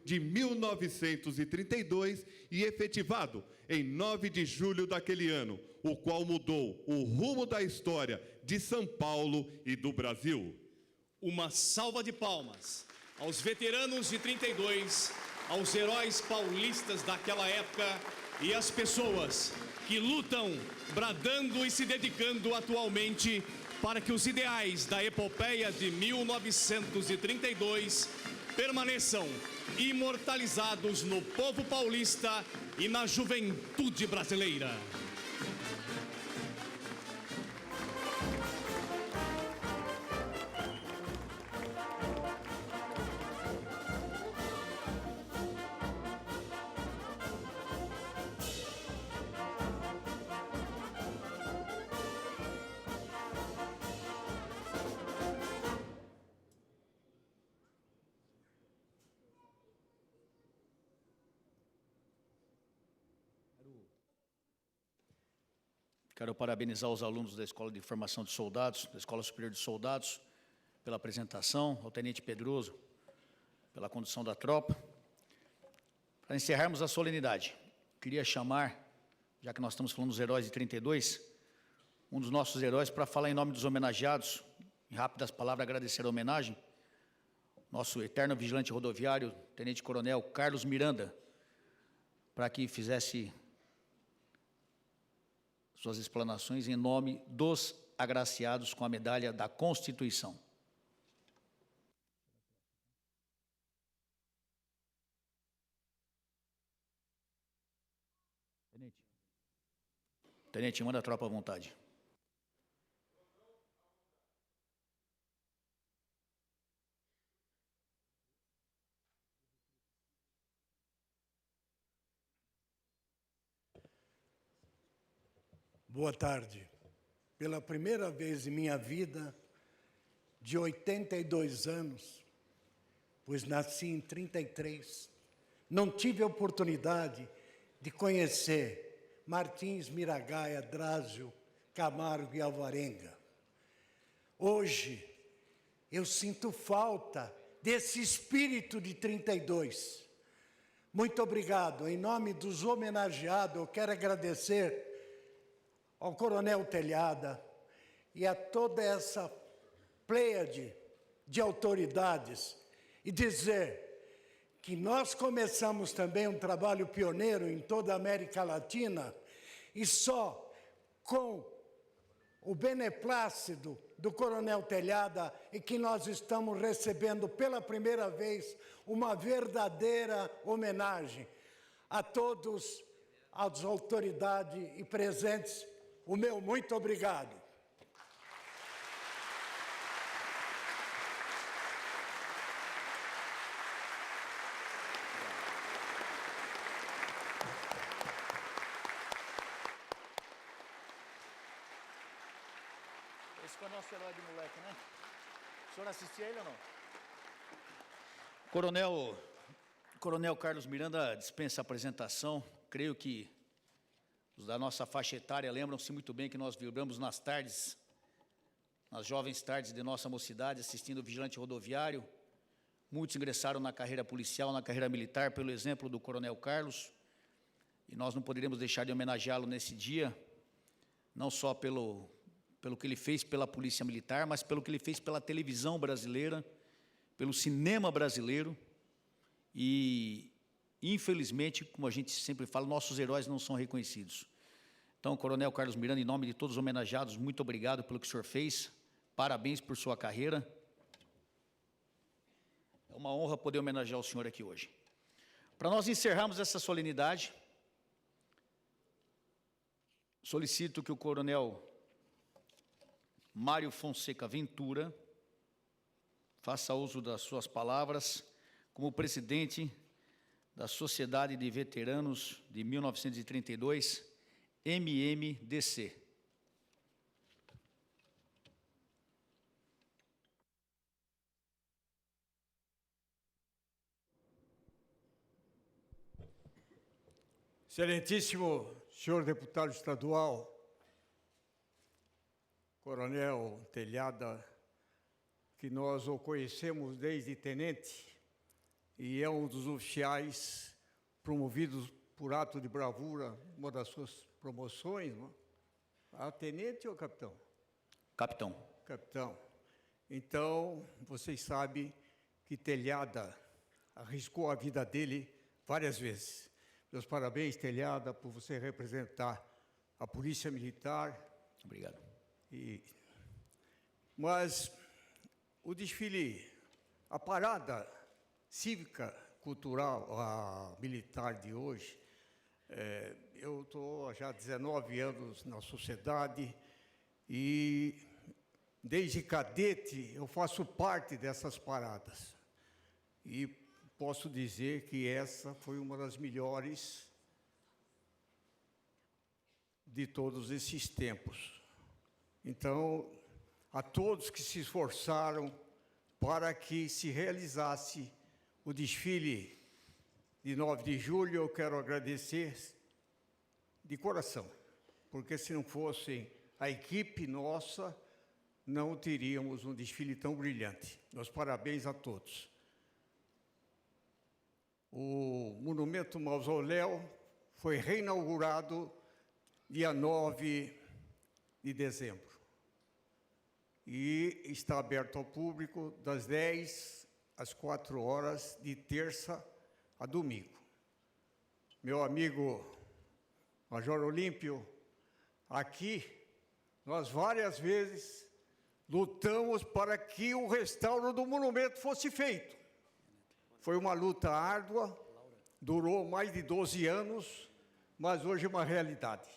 de 1932 e efetivado em 9 de julho daquele ano, o qual mudou o rumo da história de São Paulo e do Brasil. Uma salva de palmas aos veteranos de 32, aos heróis paulistas daquela época e às pessoas que lutam, bradando e se dedicando atualmente para que os ideais da epopeia de 1932 permaneçam imortalizados no povo paulista e na juventude brasileira. Quero parabenizar os alunos da Escola de Formação de Soldados, da Escola Superior de Soldados, pela apresentação, ao Tenente Pedroso, pela condução da tropa. Para encerrarmos a solenidade, queria chamar, já que nós estamos falando dos heróis de 32, um dos nossos heróis para falar em nome dos homenageados, em rápidas palavras, agradecer a homenagem, nosso eterno vigilante rodoviário, Tenente Coronel Carlos Miranda, para que fizesse suas explanações em nome dos agraciados com a medalha da Constituição. Tenente, manda a tropa à vontade. Boa tarde. Pela primeira vez em minha vida, de 82 anos, pois nasci em 33, não tive a oportunidade de conhecer Martins, Miragaia, Drázio, Camargo e Alvarenga. Hoje, eu sinto falta desse espírito de 32. Muito obrigado. Em nome dos homenageados, eu quero agradecer ao Coronel Telhada e a toda essa pleiade de autoridades e dizer que nós começamos também um trabalho pioneiro em toda a América Latina e só com o beneplácito do Coronel Telhada e que nós estamos recebendo pela primeira vez uma verdadeira homenagem a todos, as autoridades e presentes. O meu muito obrigado. Esse foi o nosso herói de moleque, né? O senhor assistia ele ou não? Coronel Carlos Miranda dispensa a apresentação. Creio que os da nossa faixa etária lembram-se muito bem que nós vibramos nas tardes, nas jovens tardes de nossa mocidade, assistindo o vigilante rodoviário. Muitos ingressaram na carreira policial, na carreira militar, pelo exemplo do Coronel Carlos, e nós não poderíamos deixar de homenageá-lo nesse dia, não só pelo que ele fez pela Polícia Militar, mas pelo que ele fez pela televisão brasileira, pelo cinema brasileiro, e infelizmente, como a gente sempre fala, nossos heróis não são reconhecidos. Então, Coronel Carlos Miranda, em nome de todos os homenageados, muito obrigado pelo que o senhor fez, parabéns por sua carreira. É uma honra poder homenagear o senhor aqui hoje. Para nós encerrarmos essa solenidade, solicito que o Coronel Mário Fonseca Ventura faça uso das suas palavras como presidente da Sociedade de Veteranos de 1932, MMDC. Excelentíssimo senhor deputado estadual, Coronel Telhada, que nós o conhecemos desde tenente, e é um dos oficiais promovidos por ato de bravura, uma das suas promoções, não? Tenente ou capitão? Capitão. Capitão. Então, vocês sabem que Telhada arriscou a vida dele várias vezes. Meus parabéns, Telhada, por você representar a Polícia Militar. Obrigado. Mas o desfile, a parada cívica, cultural, a militar de hoje, eu estou já há 19 anos na sociedade e, desde cadete, eu faço parte dessas paradas. E posso dizer que essa foi uma das melhores de todos esses tempos. Então, a todos que se esforçaram para que se realizasse o desfile de 9 de julho, eu quero agradecer de coração, porque se não fosse a equipe nossa, não teríamos um desfile tão brilhante. Meus parabéns a todos. O Monumento Mausoléu foi reinaugurado dia 9 de dezembro e está aberto ao público das 10 às 4 horas, de terça a domingo. Meu amigo Major Olímpio, aqui nós várias vezes lutamos para que o restauro do monumento fosse feito. Foi uma luta árdua, durou mais de 12 anos, mas hoje é uma realidade.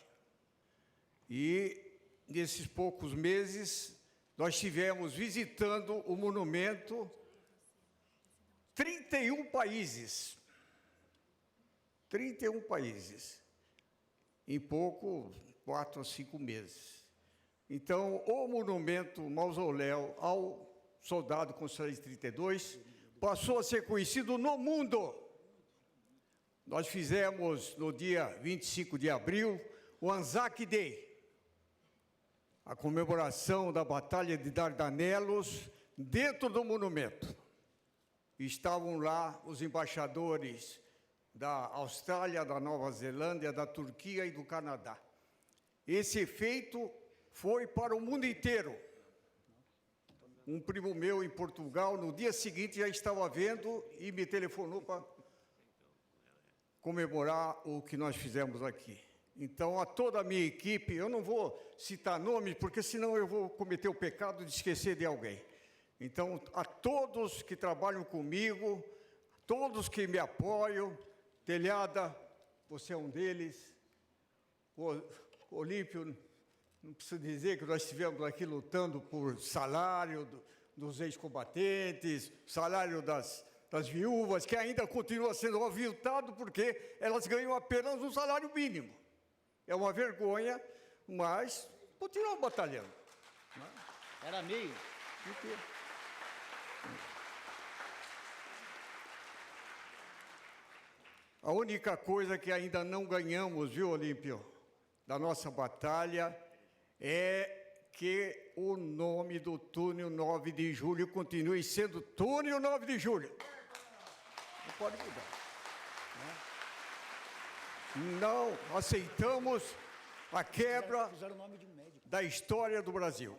E, nesses poucos meses, nós estivemos visitando o monumento 31 países. 31 países. Em pouco, 4 a 5 meses. Então, o monumento mausoléu ao soldado Conselheiro 32 passou a ser conhecido no mundo. Nós fizemos, no dia 25 de abril, o Anzac Day, a comemoração da Batalha de Dardanelos dentro do monumento. Estavam lá os embaixadores da Austrália, da Nova Zelândia, da Turquia e do Canadá. Esse efeito foi para o mundo inteiro. Um primo meu em Portugal, no dia seguinte, já estava vendo e me telefonou para comemorar o que nós fizemos aqui. Então, a toda a minha equipe, eu não vou citar nomes, porque senão eu vou cometer o pecado de esquecer de alguém. Então, a todos que trabalham comigo, todos que me apoiam, Telhada, você é um deles, o Olímpio, não preciso dizer que nós estivemos aqui lutando por salário dos ex-combatentes, salário das viúvas, que ainda continua sendo aviltado porque elas ganham apenas um salário mínimo. É uma vergonha, mas continuam batalhando. Era meio. A única coisa que ainda não ganhamos, viu, Olímpio, da nossa batalha, é que o nome do túnel 9 de julho continue sendo túnel 9 de julho. Não pode mudar. Não aceitamos a quebra da história do Brasil.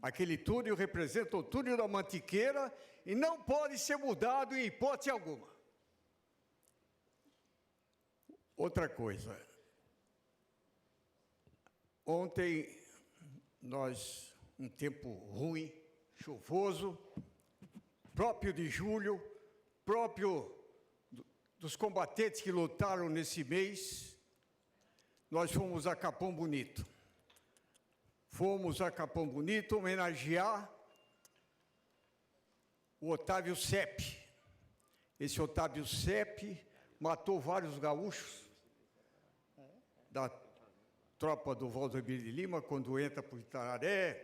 Aquele túnel representa o túnel da Mantiqueira e não pode ser mudado em hipótese alguma. Outra coisa. Ontem, um tempo ruim, chuvoso, próprio de julho, próprio dos combatentes que lutaram nesse mês, nós fomos a Capão Bonito. Fomos a Capão Bonito homenagear o Otávio Sepp. Esse Otávio Sepp matou vários gaúchos da tropa do Valdemir de Lima, quando entra por Itararé,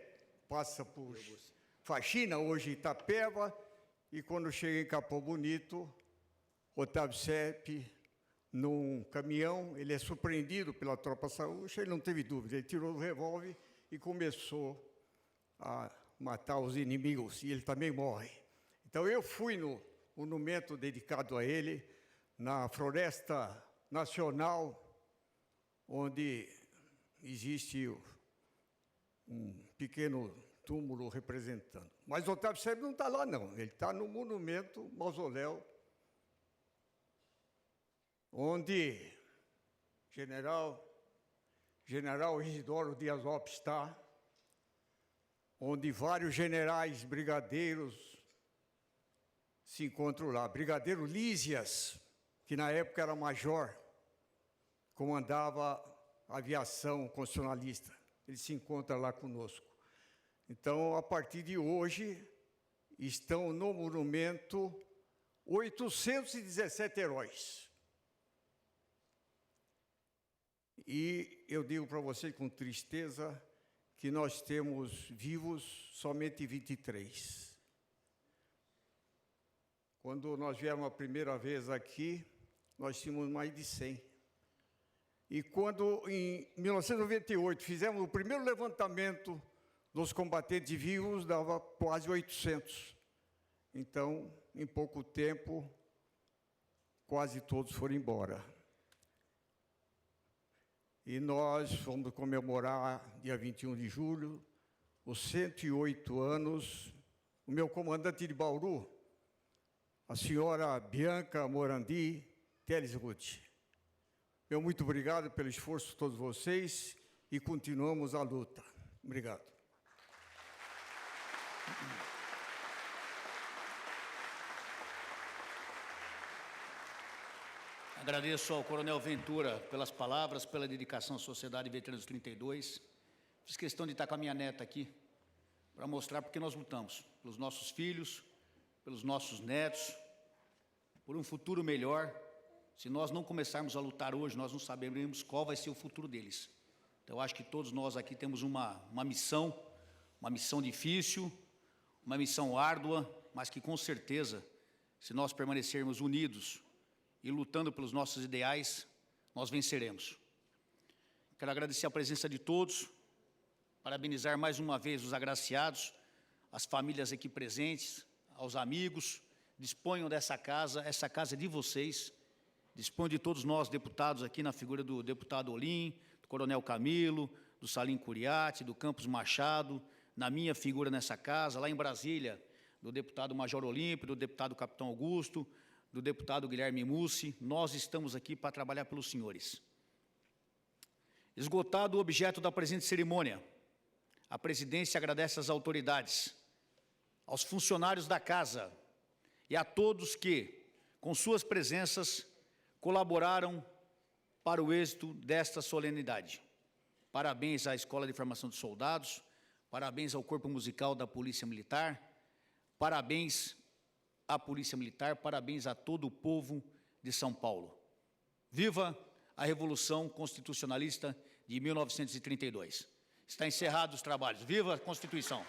passa por Faxina, hoje Itapeva, e quando chega em Capão Bonito, Otávio Sepp, num caminhão, ele é surpreendido pela tropa saúcha, ele não teve dúvida, ele tirou o revólver e começou a matar os inimigos, e ele também morre. Então, eu fui no monumento dedicado a ele na Floresta Nacional, onde existe um pequeno túmulo representando. Mas o Otávio Sebes não está lá, não. Ele está no monumento, mausoléu, onde General Isidoro Dias Lopes está, onde vários generais, brigadeiros se encontram lá. Brigadeiro Lísias, que na época era major, comandava a aviação constitucionalista. Ele se encontra lá conosco. Então, a partir de hoje, estão no monumento 817 heróis. E eu digo para vocês com tristeza que nós temos vivos somente 23. Quando nós viemos a primeira vez aqui, nós tínhamos mais de 100. E quando, em 1998, fizemos o primeiro levantamento dos combatentes vivos, dava quase 800. Então, em pouco tempo, quase todos foram embora. E nós vamos comemorar, dia 21 de julho, os 108 anos. O meu comandante de Bauru, a senhora Bianca Morandi Teles Ruth. Meu muito obrigado pelo esforço de todos vocês e continuamos a luta. Obrigado. Agradeço ao Coronel Ventura pelas palavras, pela dedicação à Sociedade Veteranos 32. Fiz questão de estar com a minha neta aqui, para mostrar porque nós lutamos, pelos nossos filhos, pelos nossos netos, por um futuro melhor. Se nós não começarmos a lutar hoje, nós não saberemos qual vai ser o futuro deles. Então, eu acho que todos nós aqui temos uma missão difícil, uma missão árdua, mas que, com certeza, se nós permanecermos unidos e lutando pelos nossos ideais, nós venceremos. Quero agradecer a presença de todos, parabenizar mais uma vez os agraciados, as famílias aqui presentes, aos amigos. Disponham dessa casa, essa casa é de vocês. Disponham de todos nós, deputados, aqui na figura do deputado Olim, do Coronel Camilo, do Salim Curiati, do Campos Machado, na minha figura nessa casa, lá em Brasília, do deputado Major Olímpio, do deputado Capitão Augusto, do deputado Guilherme Mussi. Nós estamos aqui para trabalhar pelos senhores. Esgotado o objeto da presente cerimônia, a presidência agradece às autoridades, aos funcionários da casa e a todos que, com suas presenças, colaboraram para o êxito desta solenidade. Parabéns à Escola de Formação de Soldados, parabéns ao Corpo Musical da Polícia Militar, parabéns à Polícia Militar, parabéns a todo o povo de São Paulo. Viva a Revolução Constitucionalista de 1932. Está encerrado os trabalhos. Viva a Constituição!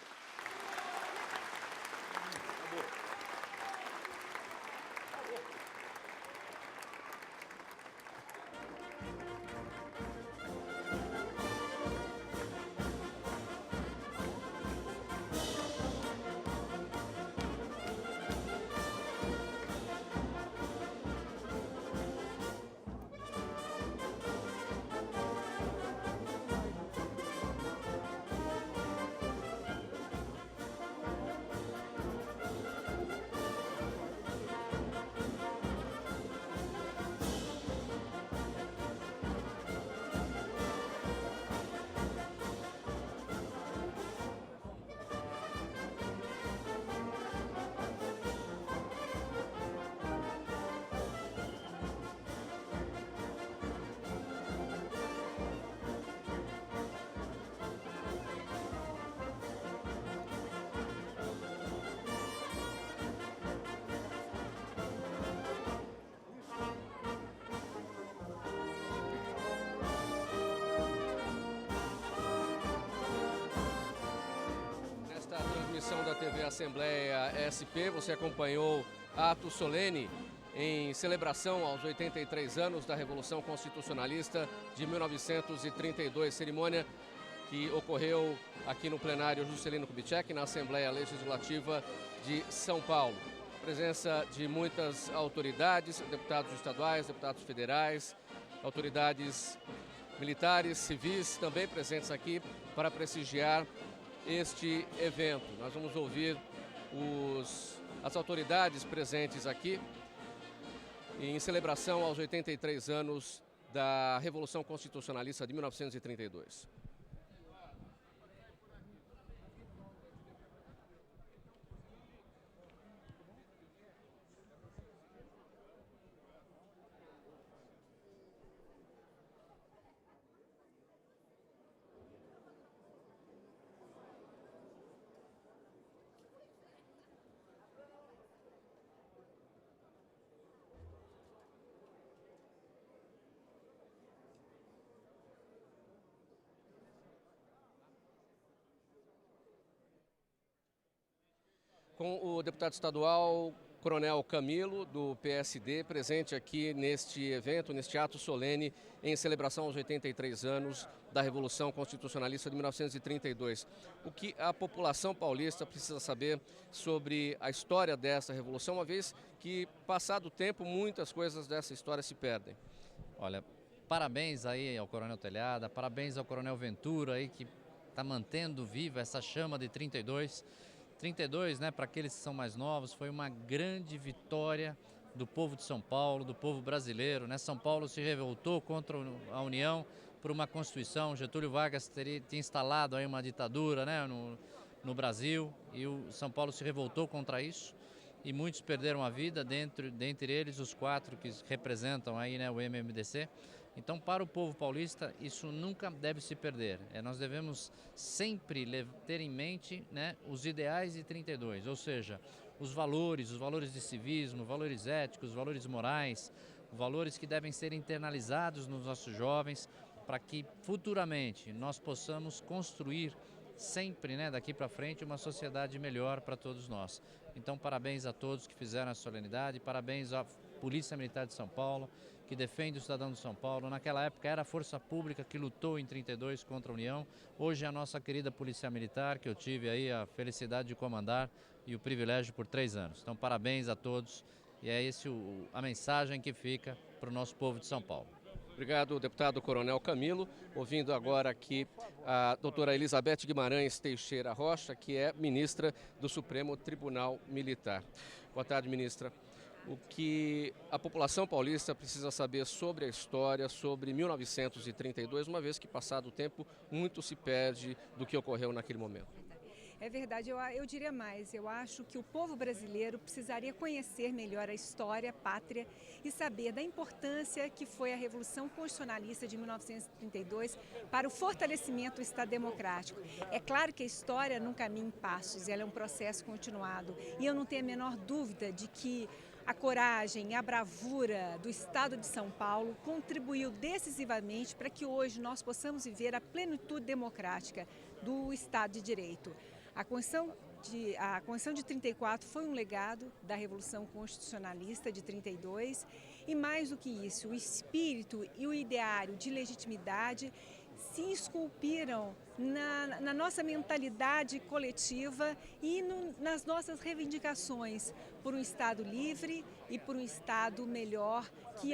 Da TV Assembleia SP, você acompanhou ato solene em celebração aos 83 anos da Revolução Constitucionalista de 1932, cerimônia que ocorreu aqui no plenário Juscelino Kubitschek, na Assembleia Legislativa de São Paulo. presença de muitas autoridades, deputados estaduais, deputados federais, autoridades militares, civis, também presentes aqui para prestigiar este evento. Nós vamos ouvir as autoridades presentes aqui em celebração aos 83 anos da Revolução Constitucionalista de 1932. Com o deputado estadual Coronel Camilo, do PSD, presente aqui neste evento, neste ato solene, em celebração aos 83 anos da Revolução Constitucionalista de 1932. O que a população paulista precisa saber sobre a história dessa revolução, uma vez que, passado o tempo, muitas coisas dessa história se perdem? Olha, parabéns aí ao Coronel Telhada, parabéns ao Coronel Ventura aí, que está mantendo viva essa chama de 32. 32, né, para aqueles que são mais novos, foi uma grande vitória do povo de São Paulo, do povo brasileiro, né? São Paulo se revoltou contra a União por uma Constituição. Getúlio Vargas tinha instalado aí uma ditadura, né, no Brasil, e o São Paulo se revoltou contra isso e muitos perderam a vida, dentre eles os 4 que representam aí, né, o MMDC. Então, para o povo paulista, isso nunca deve se perder. Nós devemos sempre ter em mente, né, os ideais de 32, ou seja, os valores de civismo, valores éticos, valores morais, valores que devem ser internalizados nos nossos jovens, para que futuramente nós possamos construir sempre, né, daqui para frente, uma sociedade melhor para todos nós. Então, parabéns a todos que fizeram a solenidade, parabéns à Polícia Militar de São Paulo, que defende o cidadão de São Paulo. Naquela época era a Força Pública que lutou em 32 contra a União. Hoje é a nossa querida Polícia Militar, que eu tive aí a felicidade de comandar e o privilégio por 3 anos. Então, parabéns a todos e é essa a mensagem que fica para o nosso povo de São Paulo. Obrigado, deputado Coronel Camilo. Ouvindo agora aqui a doutora Elizabeth Guimarães Teixeira Rocha, que é ministra do Supremo Tribunal Militar. Boa tarde, ministra. O que a população paulista precisa saber sobre a história, sobre 1932, uma vez que, passado o tempo, muito se perde do que ocorreu naquele momento? É verdade, eu diria mais, eu acho que o povo brasileiro precisaria conhecer melhor a história, a pátria e saber da importância que foi a Revolução Constitucionalista de 1932 para o fortalecimento do Estado Democrático. É claro que a história não caminha em passos, ela é um processo continuado e eu não tenho a menor dúvida de que a coragem, a bravura do Estado de São Paulo contribuiu decisivamente para que hoje nós possamos viver a plenitude democrática do Estado de Direito. A Constituição de 34 foi um legado da Revolução Constitucionalista de 32 e, mais do que isso, o espírito e o ideário de legitimidade se esculpiram na nossa mentalidade coletiva e nas nossas reivindicações por um Estado livre e por um Estado melhor que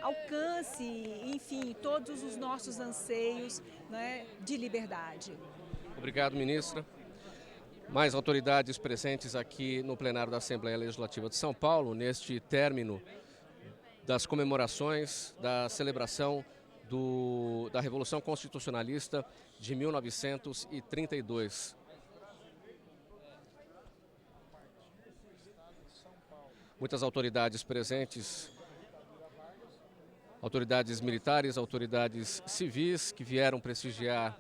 alcance, enfim, todos os nossos anseios, né, de liberdade. Obrigado, ministra. Mais autoridades presentes aqui no plenário da Assembleia Legislativa de São Paulo, neste término das comemorações da celebração da Revolução Constitucionalista de 1932. Muitas autoridades presentes, autoridades militares, autoridades civis que vieram prestigiar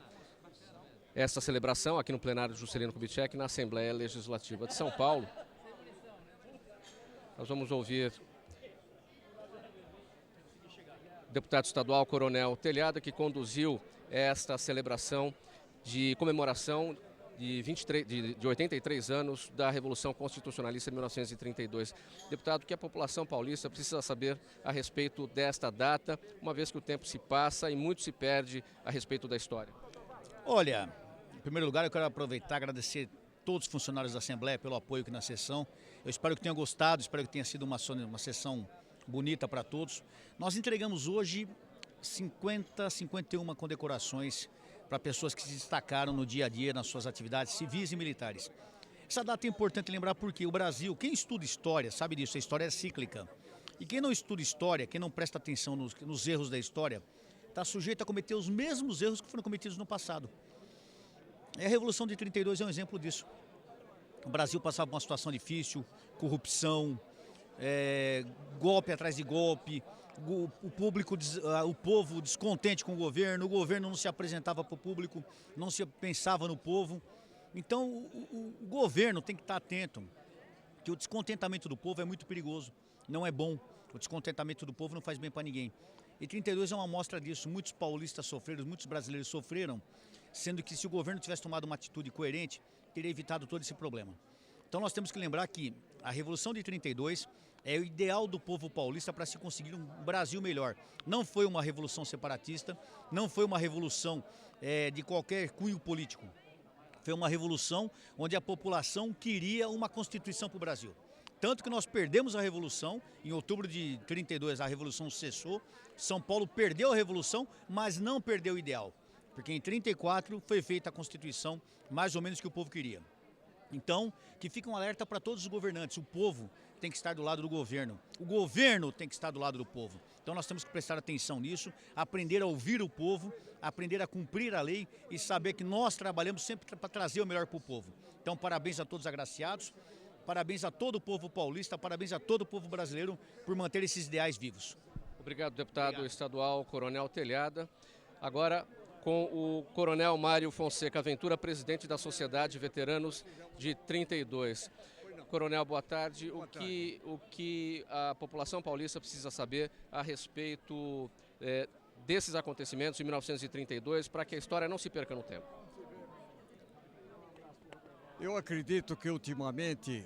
esta celebração aqui no plenário de Juscelino Kubitschek, na Assembleia Legislativa de São Paulo. Nós vamos ouvir o deputado estadual Coronel Telhada, que conduziu esta celebração de comemoração de 83 anos da Revolução Constitucionalista de 1932. Deputado, o que a população paulista precisa saber a respeito desta data, uma vez que o tempo se passa e muito se perde a respeito da história? Olha, em primeiro lugar eu quero aproveitar e agradecer todos os funcionários da Assembleia pelo apoio aqui na sessão. Eu espero que tenham gostado, espero que tenha sido uma sessão bonita para todos. Nós entregamos hoje 51 condecorações para pessoas que se destacaram no dia a dia nas suas atividades civis e militares. Essa data é importante lembrar porque o Brasil, quem estuda história sabe disso, a história é cíclica. E quem não estuda história, quem não presta atenção nos erros da história, está sujeito a cometer os mesmos erros que foram cometidos no passado. E a Revolução de 32 é um exemplo disso. O Brasil passava por uma situação difícil, corrupção, golpe atrás de golpe, o povo descontente com o governo não se apresentava para o público, não se pensava no povo. Então o governo tem que estar atento, que o descontentamento do povo é muito perigoso, não é bom. O descontentamento do povo não faz bem para ninguém. E 32 é uma amostra disso, muitos paulistas sofreram, muitos brasileiros sofreram, sendo que se o governo tivesse tomado uma atitude coerente, teria evitado todo esse problema. Então nós temos que lembrar que a Revolução de 32 é o ideal do povo paulista para se conseguir um Brasil melhor. Não foi uma revolução separatista, não foi uma revolução de qualquer cunho político. Foi uma revolução onde a população queria uma Constituição para o Brasil. Tanto que nós perdemos a Revolução, em outubro de 32 a Revolução cessou, São Paulo perdeu a Revolução, mas não perdeu o ideal. Porque em 34 foi feita a Constituição mais ou menos que o povo queria. Então, que fica um alerta para todos os governantes, o povo tem que estar do lado do governo, o governo tem que estar do lado do povo. Então nós temos que prestar atenção nisso, aprender a ouvir o povo, aprender a cumprir a lei e saber que nós trabalhamos sempre para trazer o melhor para o povo. Então parabéns a todos os agraciados, parabéns a todo o povo paulista, parabéns a todo o povo brasileiro por manter esses ideais vivos. Obrigado, deputado estadual Coronel Telhada. Agora com o Coronel Mário Fonseca Ventura, presidente da Sociedade Veteranos de 32. Coronel, boa tarde. O que a população paulista precisa saber a respeito desses acontecimentos de 1932 para que a história não se perca no tempo? Eu acredito que ultimamente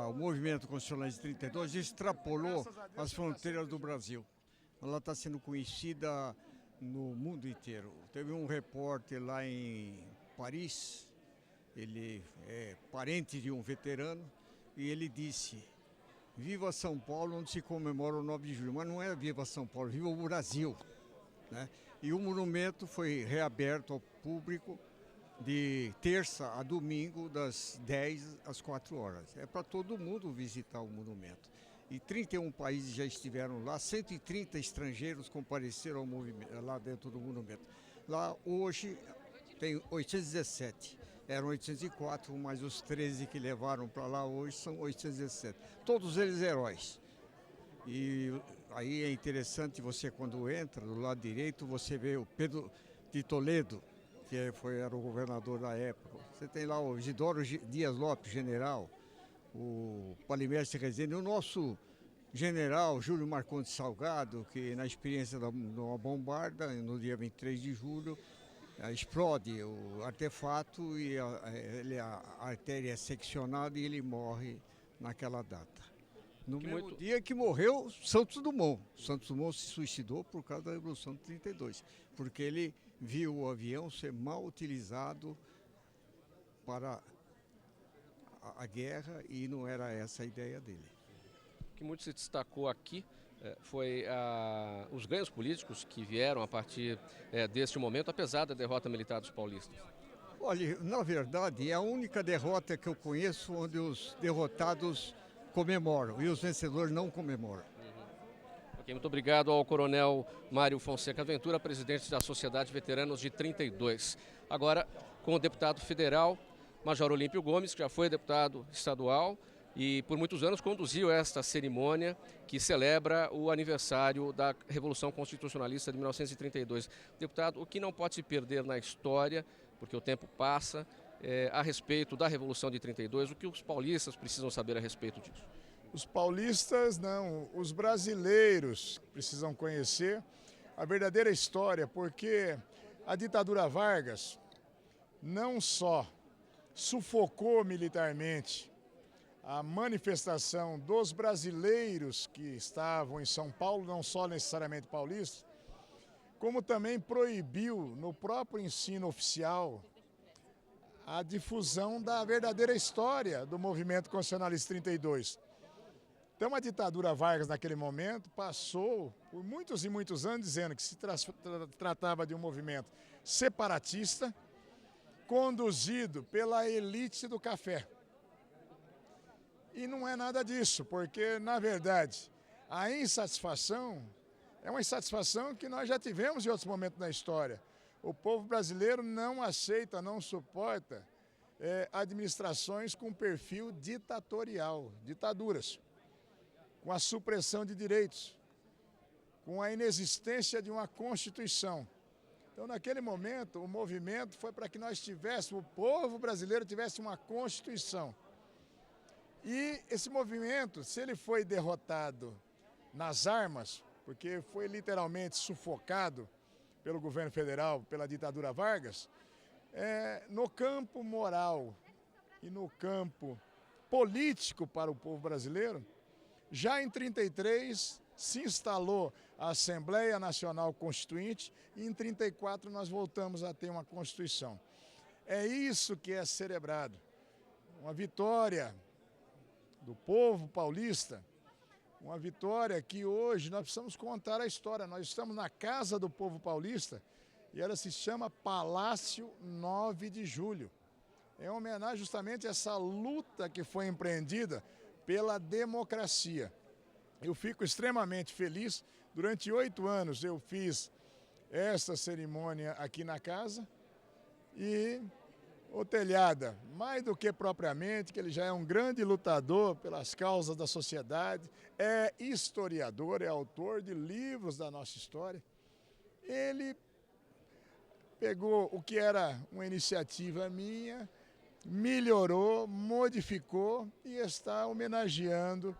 o movimento constitucional de 32 extrapolou as fronteiras do Brasil. Ela está sendo conhecida no mundo inteiro. Teve um repórter lá em Paris, ele é parente de um veterano, e ele disse: viva São Paulo, onde se comemora o 9 de julho. Mas não é viva São Paulo, viva o Brasil, né? E o monumento foi reaberto ao público de terça a domingo, das 10 às 4 horas. É para todo mundo visitar o monumento. E 31 países já estiveram lá, 130 estrangeiros compareceram ao movimento, lá dentro do monumento. Lá hoje tem 817. Eram 804, mas os 13 que levaram para lá hoje são 817. Todos eles heróis. E aí é interessante, você quando entra, do lado direito, você vê o Pedro de Toledo, que era o governador da época. Você tem lá o Isidoro Dias Lopes, general, o Palimestre Rezende, o nosso general Júlio Marcondes Salgado, que na experiência de uma bombarda, no dia 23 de julho, explode o artefato e a artéria é seccionada e ele morre naquela data. No mesmo dia que morreu Santos Dumont. Santos Dumont se suicidou por causa da Revolução de 32, porque ele viu o avião ser mal utilizado para a guerra e não era essa a ideia dele. O que muito se destacou aqui foi os ganhos políticos que vieram a partir deste momento, apesar da derrota militar dos paulistas. Olha, na verdade, é a única derrota que eu conheço onde os derrotados comemoram e os vencedores não comemoram. Ok, muito obrigado ao Coronel Mário Fonseca Ventura, presidente da Sociedade Veteranos de 32. Agora, com o deputado federal, Major Olímpio Gomes, que já foi deputado estadual e por muitos anos conduziu esta cerimônia que celebra o aniversário da Revolução Constitucionalista de 1932. Deputado, o que não pode se perder na história, porque o tempo passa, a respeito da Revolução de 32, o que os paulistas precisam saber a respeito disso? Os paulistas não, os brasileiros precisam conhecer a verdadeira história, porque a ditadura Vargas não só sufocou militarmente a manifestação dos brasileiros que estavam em São Paulo, não só necessariamente paulistas, como também proibiu no próprio ensino oficial a difusão da verdadeira história do movimento constitucionalista 32. Então, a ditadura Vargas, naquele momento, passou por muitos e muitos anos dizendo que se tratava de um movimento separatista, conduzido pela elite do café. E não é nada disso, porque, na verdade, a insatisfação é uma insatisfação que nós já tivemos em outros momentos da história. O povo brasileiro não aceita, não suporta administrações com perfil ditatorial, ditaduras, com a supressão de direitos, com a inexistência de uma Constituição. Então, naquele momento, o movimento foi para que nós tivéssemos, o povo brasileiro tivesse uma Constituição. E esse movimento, se ele foi derrotado nas armas, porque foi literalmente sufocado pelo governo federal, pela ditadura Vargas, no campo moral e no campo político para o povo brasileiro, já em 1933 se instalou a Assembleia Nacional Constituinte e em 1934 nós voltamos a ter uma Constituição. É isso que é celebrado, uma vitória do povo paulista, uma vitória que hoje nós precisamos contar a história. Nós estamos na casa do povo paulista e ela se chama Palácio 9 de Julho. É uma homenagem justamente a essa luta que foi empreendida pela democracia. Eu fico extremamente feliz. Durante 8 anos eu fiz essa cerimônia aqui na casa e o Telhada, mais do que propriamente, que ele já é um grande lutador pelas causas da sociedade, é historiador, é autor de livros da nossa história. Ele pegou o que era uma iniciativa minha, melhorou, modificou e está homenageando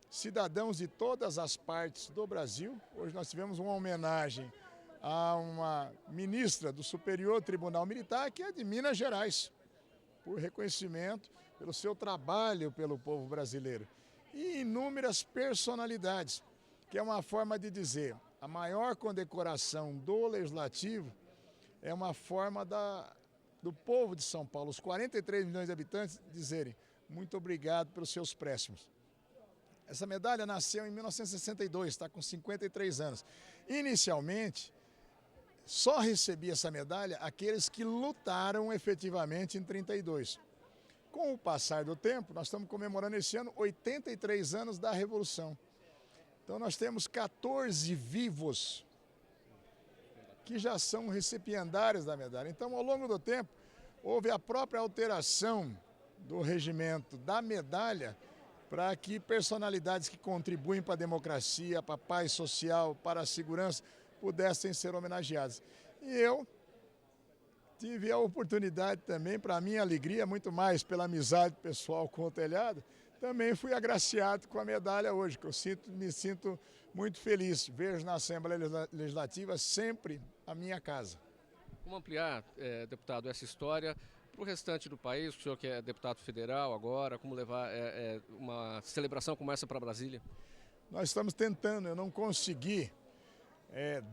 cidadãos de todas as partes do Brasil. Hoje nós tivemos uma homenagem a uma ministra do Superior Tribunal Militar, que é de Minas Gerais, por reconhecimento pelo seu trabalho pelo povo brasileiro. E inúmeras personalidades, que é uma forma de dizer, a maior condecoração do Legislativo é uma forma do povo de São Paulo, os 43 milhões de habitantes, dizerem muito obrigado pelos seus préstimos. Essa medalha nasceu em 1962, está com 53 anos. Inicialmente, só recebia essa medalha aqueles que lutaram efetivamente em 1932. Com o passar do tempo, nós estamos comemorando esse ano 83 anos da Revolução. Então nós temos 14 vivos que já são recipiendários da medalha. Então, ao longo do tempo, houve a própria alteração do regimento da medalha para que personalidades que contribuem para a democracia, para a paz social, para a segurança, pudessem ser homenageados. E eu tive a oportunidade também, para minha alegria, muito mais pela amizade pessoal com o Telhado, também fui agraciado com a medalha hoje, que eu me sinto muito feliz. Vejo na Assembleia Legislativa sempre a minha casa. Como ampliar, deputado, essa história para o restante do país? O senhor que é deputado federal agora, como levar uma celebração como essa para Brasília? Nós estamos tentando, eu não consegui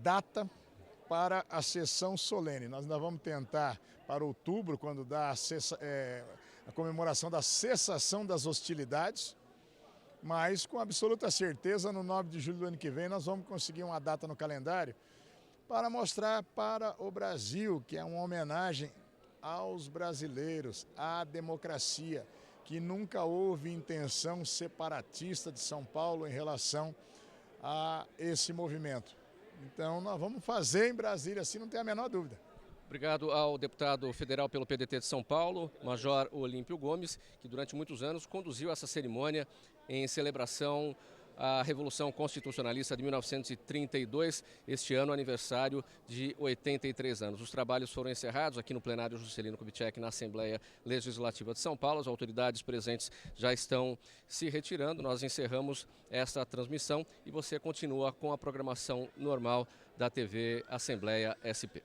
data para a sessão solene. Nós ainda vamos tentar para outubro, quando dá a comemoração da cessação das hostilidades, mas com absoluta certeza no 9 de julho do ano que vem nós vamos conseguir uma data no calendário para mostrar para o Brasil que é uma homenagem aos brasileiros, à democracia, que nunca houve intenção separatista de São Paulo em relação a esse movimento. Então, nós vamos fazer em Brasília, assim, não tem a menor dúvida. Obrigado ao deputado federal pelo PDT de São Paulo, Major Olímpio Gomes, que durante muitos anos conduziu essa cerimônia em celebração à Revolução Constitucionalista de 1932, este ano aniversário de 83 anos. Os trabalhos foram encerrados aqui no plenário Juscelino Kubitschek, na Assembleia Legislativa de São Paulo. As autoridades presentes já estão se retirando. Nós encerramos esta transmissão e você continua com a programação normal da TV Assembleia SP.